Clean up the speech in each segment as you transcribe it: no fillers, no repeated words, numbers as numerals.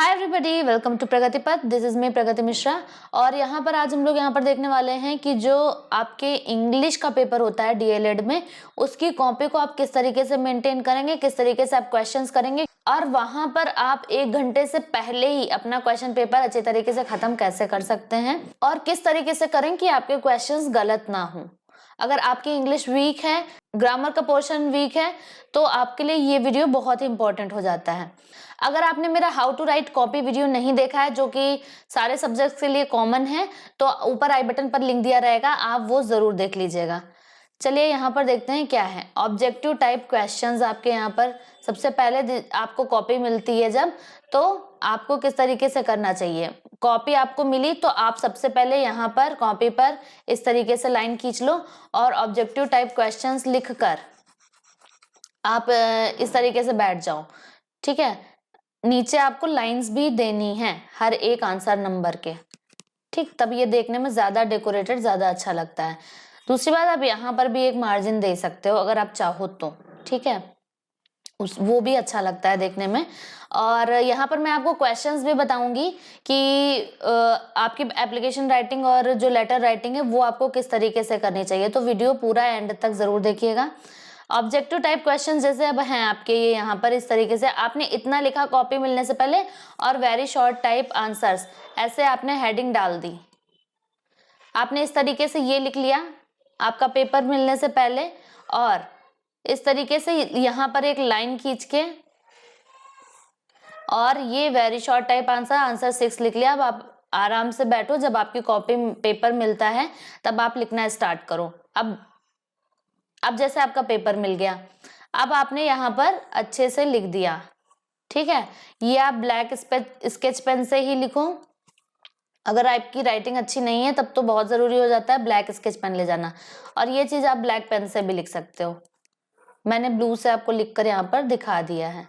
Hi everybody, welcome to प्रगति पथ। This is me प्रगति मिश्रा। और यहाँ पर आज हम लोग यहाँ पर देखने वाले हैं कि जो आपके इंग्लिश का पेपर होता है डीएलएड में, उसकी कॉपी को आप किस तरीके से मेंटेन करेंगे, किस तरीके से आप क्वेश्चंस करेंगे और वहां पर आप 1 घंटे से पहले ही अपना क्वेश्चन पेपर अच्छे तरीके से खत्म कैसे कर सकते हैं और किस तरीके से करें कि आपके क्वेश्चंस गलत ना हो। अगर आपकी इंग्लिश वीक है, ग्रामर का पोर्शन वीक है, तो आपके लिए ये वीडियो बहुत ही इंपॉर्टेंट हो जाता है। अगर आपने मेरा how to write copy video नहीं देखा है, जो कि सारे सब्जेक्ट्स के लिए कॉमन है, तो ऊपर आई बटन पर लिंक दिया रहेगा, आप वो जरूर देख लीजिएगा। चलिए यहाँ पर देखते हैं क्या है। ऑब्जेक्टिव टाइप क्वेश्चंस आपके यहाँ पर सबसे पहले आपको कॉपी मिलती है जब, तो आपको किस तरीके से करना चाहिए। कॉपी आपको मिली तो आप सबसे पहले यहाँ पर कॉपी पर इस तरीके से लाइन खींच लो और ऑब्जेक्टिव टाइप क्वेश्चंस लिखकर आप इस तरीके से बैठ जाओ। ठीक है, नीचे आपको लाइंस भी देनी है हर एक आंसर नंबर के। ठीक, तब ये देखने में ज्यादा डेकोरेटेड ज्यादा अच्छा लगता है। दूसरी बात, आप यहाँ पर भी एक मार्जिन दे सकते हो अगर आप चाहो तो। ठीक है, वो भी अच्छा लगता है देखने में। और यहाँ पर मैं आपको क्वेश्चंस भी बताऊंगी कि आपकी एप्लीकेशन राइटिंग और जो लेटर राइटिंग है वो आपको किस तरीके से करनी चाहिए। तो वीडियो पूरा एंड तक जरूर देखिएगा। ऑब्जेक्टिव टाइप क्वेश्चन जैसे अब हैं आपके ये यहाँ पर इस तरीके से आपने इतना लिखा कॉपी मिलने से पहले और वेरी शॉर्ट टाइप आंसर्स, ऐसे आपने हेडिंग डाल दी। आपने इस तरीके से ये लिख लिया आपका पेपर मिलने से पहले और इस तरीके से यहाँ पर एक लाइन खींच के और ये वेरी शॉर्ट टाइप आंसर 6 लिख लिया। अब आप आराम से बैठो, जब आपकी कॉपी पेपर मिलता है तब आप लिखना स्टार्ट करो। अब जैसे आपका पेपर मिल गया, अब आपने यहाँ पर अच्छे से लिख दिया। ठीक है, ये आप ब्लैक स्केच पेन से ही लिखो। अगर आपकी राइटिंग अच्छी नहीं है तब तो बहुत जरूरी हो जाता है ब्लैक स्केच पेन ले जाना, और ये चीज आप ब्लैक पेन से भी लिख सकते हो। मैंने ब्लू से आपको लिखकर यहाँ पर दिखा दिया है।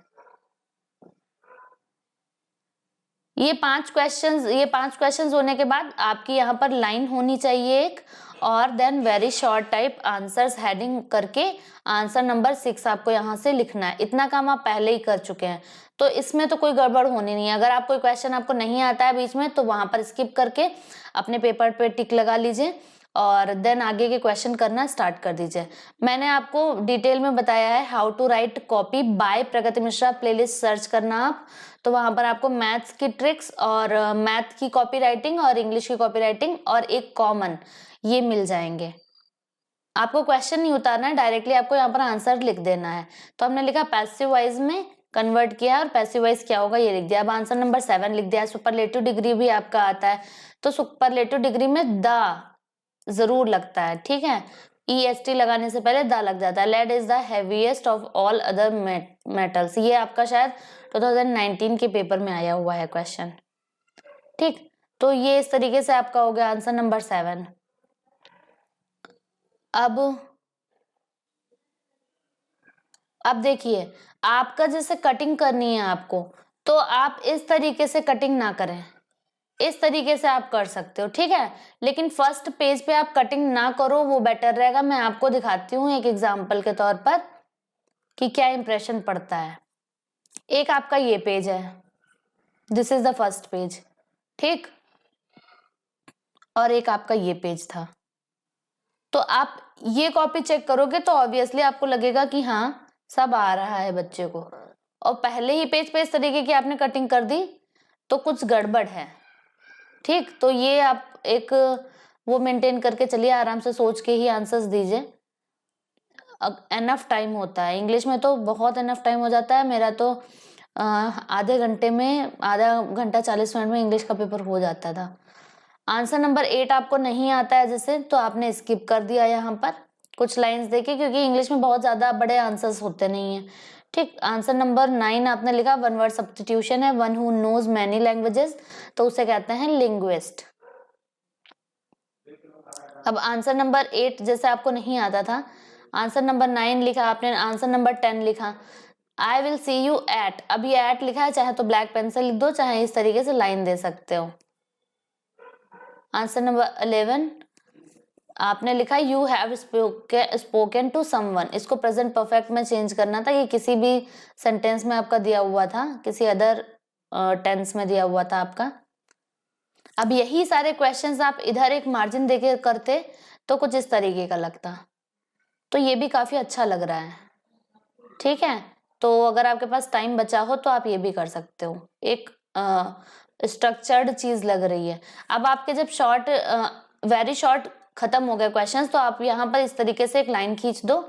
ये 5 क्वेश्चंस होने के बाद आपकी यहाँ पर लाइन होनी चाहिए एक, और then very short type answers heading करके आंसर नंबर 6 आपको यहाँ से लिखना है। इतना काम आप पहले ही कर चुके हैं, तो इसमें तो कोई गड़बड़ होनी नहीं है। अगर आप कोई क्वेश्चन आपको नहीं आता है बीच में, तो वहां पर स्किप करके अपने पेपर पे टिक लगा लीजिए और देन आगे के क्वेश्चन करना स्टार्ट कर दीजिए। मैंने आपको डिटेल में बताया है how to write copy by Pragati Mishra, playlist search करना आप, तो वहां पर आपको मैथ्स की ट्रिक्स और मैथ की कॉपी राइटिंग और इंग्लिश की कॉपी राइटिंग और एक कॉमन ये मिल जाएंगे। आपको क्वेश्चन नहीं उतारना है, डायरेक्टली आपको यहाँ पर आंसर लिख देना है। तो हमने लिखा पैसिव वॉइस में कन्वर्ट किया और पैसिव वॉइस क्या होगा ये लिख दिया। अब आंसर नंबर 7 लिख दिया। सुपरलेटिव डिग्री भी आपका आता है, तो सुपरलेटिव डिग्री में द जरूर लगता है। ठीक है, EST लगाने से पहले द लग जाता है। Lead is the heaviest of all other metals, ये आपका शायद 2019 के पेपर में आया हुआ है क्वेश्चन। ठीक, तो ये इस तरीके से आपका हो गया आंसर नंबर 7। अब देखिए, आपका जैसे कटिंग करनी है आपको, तो आप इस तरीके से कटिंग ना करें, इस तरीके से आप कर सकते हो। ठीक है, लेकिन फर्स्ट पेज पे आप कटिंग ना करो, वो बेटर रहेगा। मैं आपको दिखाती हूँ एक एग्जांपल के तौर पर कि क्या इंप्रेशन पड़ता है। एक आपका ये पेज है, this is the first page. ठीक, और एक आपका ये पेज था। तो आप ये कॉपी चेक करोगे तो ऑब्वियसली आपको लगेगा कि हाँ सब आ रहा है बच्चे को, और पहले ही पेज पे इस तरीके की आपने कटिंग कर दी तो कुछ गड़बड़ है। ठीक, तो ये आप एक वो मेंटेन करके चलिए, आराम से सोच के ही आंसर्स दीजिए। एनफ टाइम होता है, इंग्लिश में तो बहुत एनफ टाइम हो जाता है। मेरा तो आधे घंटे में, आधा घंटा 40 मिनट में इंग्लिश का पेपर हो जाता था। आंसर नंबर 8 आपको नहीं आता है जैसे, तो आपने स्किप कर दिया यहाँ पर कुछ लाइंस देके, क्योंकि इंग्लिश में बहुत ज्यादा बड़े आंसर्स होते नहीं है। ठीक, आंसर नंबर 9 आपने लिखा वन वर्ड सब्स्टिट्यूशन है, one who knows many languages, तो उसे कहते हैं लिंग्विस्ट। अब आंसर नंबर 8 जैसे आपको नहीं आता था, आंसर नंबर 9 लिखा आपने, आंसर नंबर 10 लिखा I will see you at. अब ये एट लिखा है, चाहे तो ब्लैक पेन से लिख दो, चाहे इस तरीके से लाइन दे सकते हो। आंसर नंबर 11 आपने लिखा you have spoken to someone, इसको प्रेजेंट परफेक्ट में चेंज करना था। ये किसी भी सेंटेंस में आपका दिया हुआ था, किसी अदर टेंस में दिया हुआ था आपका। अब यही सारे क्वेश्चंस आप इधर एक मार्जिन देके करते तो कुछ इस तरीके का लगता, तो ये भी काफी अच्छा लग रहा है। ठीक है, तो अगर आपके पास टाइम बचा हो तो आप ये भी कर सकते हो, एक स्ट्रक्चर्ड चीज लग रही है। अब आपके जब शॉर्ट वेरी शॉर्ट खत्म हो गए क्वेश्चंस, तो आप यहाँ पर इस तरीके से एक लाइन खींच दो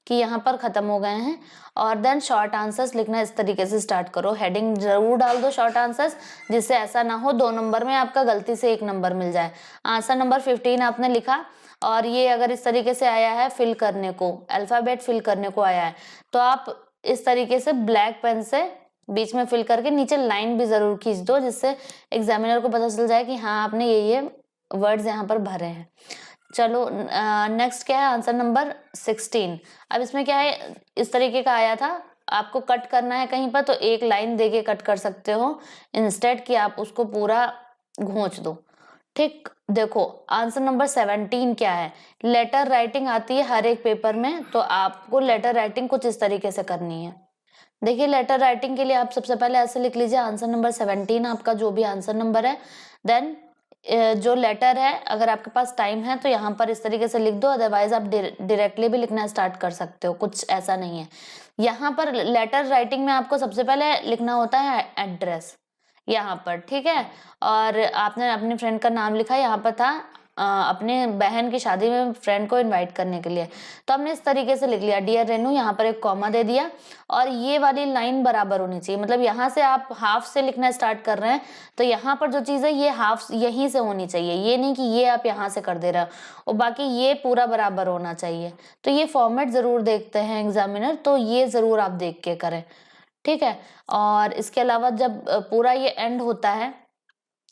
कि यहाँ पर खत्म हो गए हैं, और देन शॉर्ट आंसर्स लिखना इस तरीके से स्टार्ट करो। हेडिंग जरूर डाल दो शॉर्ट आंसर्स, जिससे ऐसा ना हो 2 नंबर में आपका गलती से 1 नंबर मिल जाए। आंसर नंबर 15 आपने लिखा, और ये अगर इस तरीके से आया है फिल करने को, अल्फाबेट फिल करने को आया है, तो आप इस तरीके से ब्लैक पेन से बीच में फिल करके नीचे लाइन भी जरूर खींच दो, जिससे एग्जामिनर को पता चल जाए कि हाँ आपने ये वर्ड्स यहाँ पर भरे हैं। चलो नेक्स्ट क्या है, आंसर नंबर 16। अब इसमें क्या है, इस तरीके का आया था, आपको कट करना है कहीं पर तो एक लाइन देके कट कर सकते हो, इंस्टेड कि आप उसको पूरा घोंच दो। ठीक, देखो आंसर नंबर 17 क्या है, लेटर राइटिंग आती है हर एक पेपर में, तो आपको लेटर राइटिंग कुछ इस तरीके से करनी है। देखिए लेटर राइटिंग के लिए आप सबसे पहले ऐसे लिख लीजिए, आंसर नंबर 17 आपका जो भी आंसर नंबर है, देन जो लेटर है अगर आपके पास टाइम है तो यहाँ पर इस तरीके से लिख दो, अदरवाइज आप डायरेक्टली भी लिखना स्टार्ट कर सकते हो, कुछ ऐसा नहीं है। यहाँ पर लेटर राइटिंग में आपको सबसे पहले लिखना होता है एड्रेस यहाँ पर, ठीक है, और आपने अपने फ्रेंड का नाम लिखा, यहाँ पर था अपने बहन की शादी में फ्रेंड को इनवाइट करने के लिए, तो हमने इस तरीके से लिख लिया डियर रेनू, यहाँ पर एक कॉमा दे दिया, और ये वाली लाइन बराबर होनी चाहिए, मतलब यहाँ से आप हाफ से लिखना स्टार्ट कर रहे हैं तो यहाँ पर जो चीज़ है ये हाफ यहीं से होनी चाहिए, ये नहीं कि ये आप यहाँ से कर दे रहे हो, और बाकी ये पूरा बराबर होना चाहिए। तो ये फॉर्मेट ज़रूर देखते हैं एग्जामिनर, तो ये ज़रूर आप देख के करें, ठीक है। और इसके अलावा जब पूरा ये एंड होता है,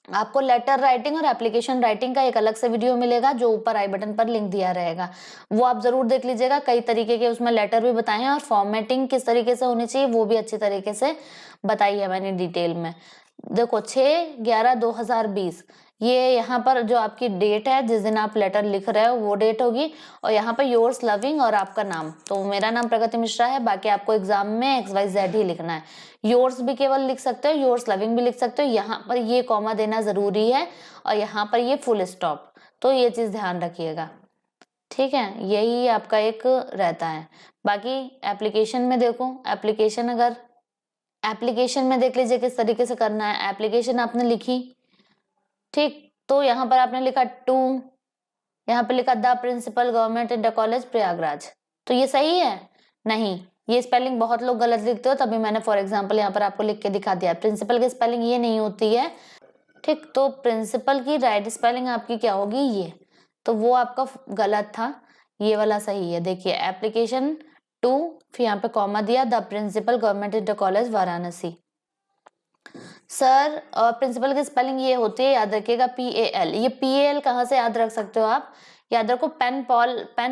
आपको लेटर राइटिंग और एप्लीकेशन राइटिंग का एक अलग से वीडियो मिलेगा जो ऊपर आई बटन पर लिंक दिया रहेगा, वो आप जरूर देख लीजिएगा। कई तरीके के उसमें लेटर भी बताए हैं और फॉर्मेटिंग किस तरीके से होनी चाहिए वो भी अच्छी तरीके से बताई है मैंने डिटेल में। देखो 6/11/2020 ये यहाँ पर जो आपकी डेट है जिस दिन आप लेटर लिख रहे हो वो डेट होगी, और यहाँ पर योर्स लविंग और आपका नाम, तो मेरा नाम प्रगति मिश्रा है, बाकी आपको एग्जाम में XYZ ही लिखना है। योर्स भी केवल लिख सकते हो, योर्स लविंग भी लिख सकते हो, यहाँ पर ये कॉमा देना जरूरी है और यहाँ पर ये फुल स्टॉप, तो ये चीज ध्यान रखिएगा, ठीक है। यही आपका एक रहता है। बाकी एप्लीकेशन में देखो, एप्लीकेशन में देख लीजिए किस तरीके से करना है। एप्लीकेशन आपने लिखी, ठीक, तो यहाँ पर आपने लिखा टू, यहाँ पे लिखा the principal government inter college Prayagraj, तो ये सही है? नहीं, ये स्पेलिंग बहुत लोग गलत लिखते हो, तभी मैंने फॉर एग्जांपल यहाँ पर आपको लिख के दिखा दिया। प्रिंसिपल की स्पेलिंग ये नहीं होती है, ठीक, तो प्रिंसिपल की राइट स्पेलिंग आपकी क्या होगी, ये, तो वो आपका गलत था, ये वाला सही है। देखिए एप्लीकेशन टू, फिर यहाँ पे कॉमा दिया, the principal government inter college Varanasi. Sir principal की स्पेलिंग ये होती है, याद रखिएगा PAL। ये PAL कहाँ से याद रख सकते हो आप, याद रखो पेन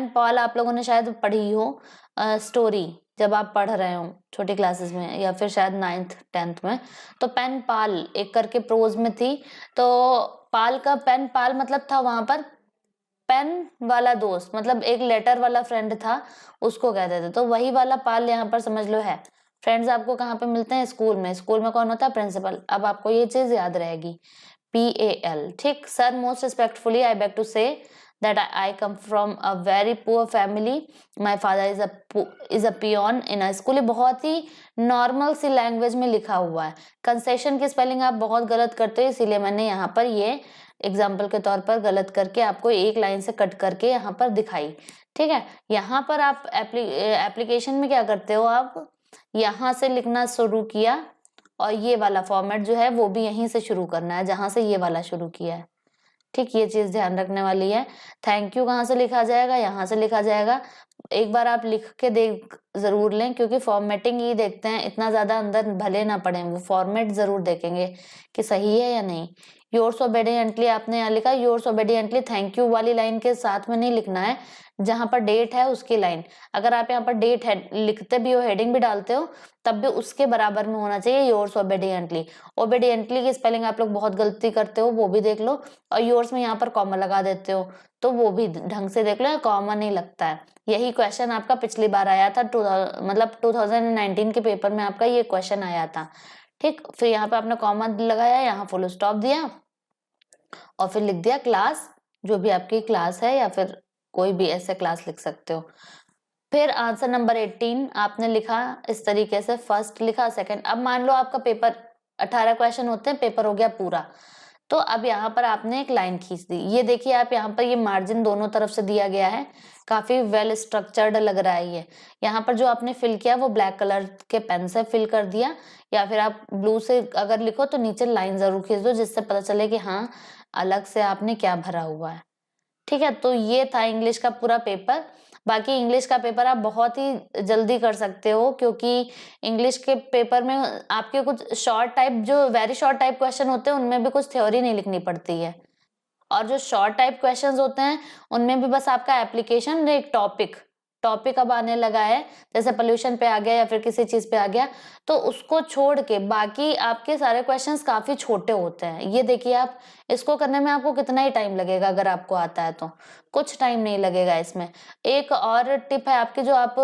पॉल आप लोगों ने शायद पढ़ी हो स्टोरी जब आप पढ़ रहे हो छोटी क्लासेस में, या फिर शायद 9th 10th में, तो पेन पाल एक करके प्रोज में थी, तो पाल का पेन पाल मतलब था वहां पर पेन वाला दोस्त, मतलब एक लेटर वाला फ्रेंड था उसको कहते थे, तो वही वाला पाल यहाँ पर समझ लो है। फ्रेंड्स आपको कहाँ पे मिलते हैं, स्कूल में, स्कूल में कौन होता है, प्रिंसिपल। अब आपको ये चीज याद रहेगी, PAL, ठीक। Sir most respectfully I beg to say that I come from a very poor family. My father is a peon in a school। बहुत ही नॉर्मल सी लैंग्वेज में लिखा हुआ है। कंसेशन की स्पेलिंग आप बहुत गलत करते हो, इसीलिए मैंने यहाँ पर ये एग्जाम्पल के तौर पर गलत करके आपको एक लाइन से कट करके यहाँ पर दिखाई, ठीक है। यहाँ पर आप एप्लीकेशन में क्या करते हो, आप यहाँ से लिखना शुरू किया और ये वाला फॉर्मेट जो है वो भी यहीं से शुरू करना है जहां से ये वाला शुरू किया है, ठीक, ये चीज ध्यान रखने वाली है। थैंक यू कहाँ से लिखा जाएगा, यहाँ से लिखा जाएगा। एक बार आप लिख के देख जरूर लें, क्योंकि फॉर्मेटिंग ही देखते हैं, इतना ज्यादा अंदर भले ना पड़े, वो फॉर्मेट जरूर देखेंगे कि सही है या नहीं। योर्स ओबेडिएंटली आपने यहाँ लिखा, योर्स ओबेडिएंटली थैंक यू वाली लाइन के साथ में नहीं लिखना है, जहां पर डेट है उसकी लाइन। अगर आप यहाँ पर डेट है लिखते भी हो, हेडिंग भी डालते हो, तब भी उसके बराबर में होना चाहिए योर्स ओबेडिएंटली। ओबेडिएंटली की स्पेलिंग आप लोग बहुत गलती करते हो, वो भी देख लो, और योर्स में यहाँ पर कॉमा लगा देते हो, तो वो भी ढंग से देख लो, कॉमा नहीं लगता है। यही क्वेश्चन आपका पिछली बार आया था, मतलब 2019 के पेपर में आपका ये क्वेश्चन आया था, ठीक, फिर यहाँ पे आपने कॉमा लगाया, यहाँ फुल स्टॉप दिया और फिर लिख दिया क्लास, जो भी आपकी क्लास है या फिर कोई भी ऐसे क्लास लिख सकते हो। फिर आंसर नंबर 18 आपने लिखा इस तरीके से, फर्स्ट लिखा, सेकंड। अब मान लो आपका पेपर 18 क्वेश्चन होते हैं, पेपर हो गया पूरा, तो अब यहाँ पर आपने एक लाइन खींच दी। ये देखिए आप यहाँ पर ये मार्जिन दोनों तरफ से दिया गया है, काफी वेल स्ट्रक्चर्ड लग रहा है ये। यहाँ पर जो आपने फिल किया वो ब्लैक कलर के पेन से फिल कर दिया, या फिर आप ब्लू से अगर लिखो तो नीचे लाइन जरूर खींच दो, जिससे पता चले कि हाँ अलग से आपने क्या भरा हुआ है। ठीक है, तो ये था इंग्लिश का पूरा पेपर। बाकी इंग्लिश का पेपर आप बहुत ही जल्दी कर सकते हो, क्योंकि इंग्लिश के पेपर में आपके कुछ शॉर्ट टाइप, जो वेरी शॉर्ट टाइप क्वेश्चन होते हैं उनमें भी कुछ थ्योरी नहीं लिखनी पड़ती है, और जो शॉर्ट टाइप क्वेश्चंस होते हैं उनमें भी बस आपका एप्लीकेशन, एक टॉपिक अब आने लगा है, जैसे पोल्यूशन पे आ गया या फिर किसी चीज पे आ गया, तो उसको छोड़ के बाकी आपके सारे क्वेश्चंस काफी छोटे होते हैं। ये देखिए आप, इसको करने में आपको कितना ही टाइम लगेगा, अगर आपको आता है तो कुछ टाइम नहीं लगेगा इसमें। एक और टिप है आपकी, जो आप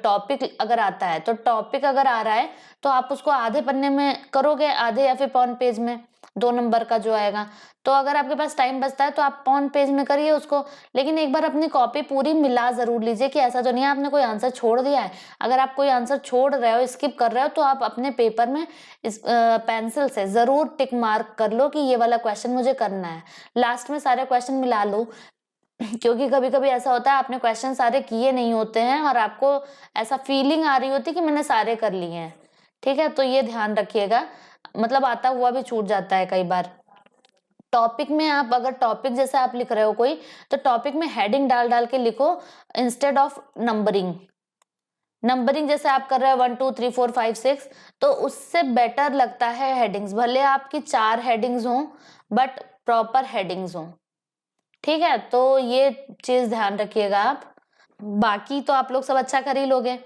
टॉपिक अगर आता है, तो टॉपिक अगर आ रहा है तो आप उसको आधे पन्ने में करोगे, आधे या फिर पौन पेज में, 2 नंबर का जो आएगा। तो अगर आपके पास टाइम बचता है तो आप पौन पेज में करिए उसको, लेकिन एक बार अपनी कॉपी पूरी मिला जरूर लीजिए, कि ऐसा तो नहीं है आपने कोई आंसर छोड़ दिया है। अगर आप कोई आंसर छोड़ रहे हो, स्किप कर रहे हो, तो आप अपने पेपर में इस पेंसिल से जरूर टिक मार्क कर लो कि ये वाला क्वेश्चन मुझे करना है। लास्ट में सारे क्वेश्चन मिला लो, क्योंकि कभी कभी ऐसा होता है आपने क्वेश्चन सारे किए नहीं होते हैं और आपको ऐसा फीलिंग आ रही होती है कि मैंने सारे कर लिए हैं। ठीक है, तो ये ध्यान रखिएगा, मतलब आता हुआ भी छूट जाता है कई बार। टॉपिक में आप अगर टॉपिक जैसे आप लिख रहे हो कोई, तो टॉपिक में हेडिंग डाल डाल के लिखो इंस्टेड ऑफ नंबरिंग। नंबरिंग जैसे आप कर रहे हो 1 2 3 4 5 6, तो उससे बेटर लगता है हेडिंग्स, भले आपकी 4 हेडिंग्स हो बट प्रॉपर हेडिंग्स हो। ठीक है, तो ये चीज ध्यान रखिएगा आप। बाकी तो आप लोग सब अच्छा कर ही लोगे।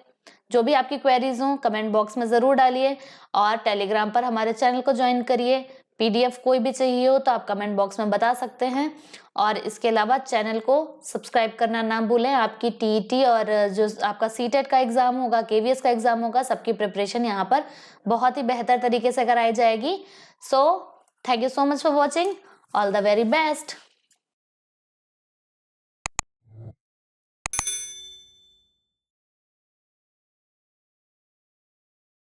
जो भी आपकी क्वेरीज हो कमेंट बॉक्स में जरूर डालिए, और टेलीग्राम पर हमारे चैनल को ज्वाइन करिए। पीडीएफ कोई भी चाहिए हो तो आप कमेंट बॉक्स में बता सकते हैं, और इसके अलावा चैनल को सब्सक्राइब करना ना भूलें। आपकी टीईटी और जो आपका सीटेट का एग्जाम होगा, केवीएस का एग्जाम होगा, सबकी प्रिपरेशन यहाँ पर बहुत ही बेहतर तरीके से कराई जाएगी। So thank you so much for watching, all the very best.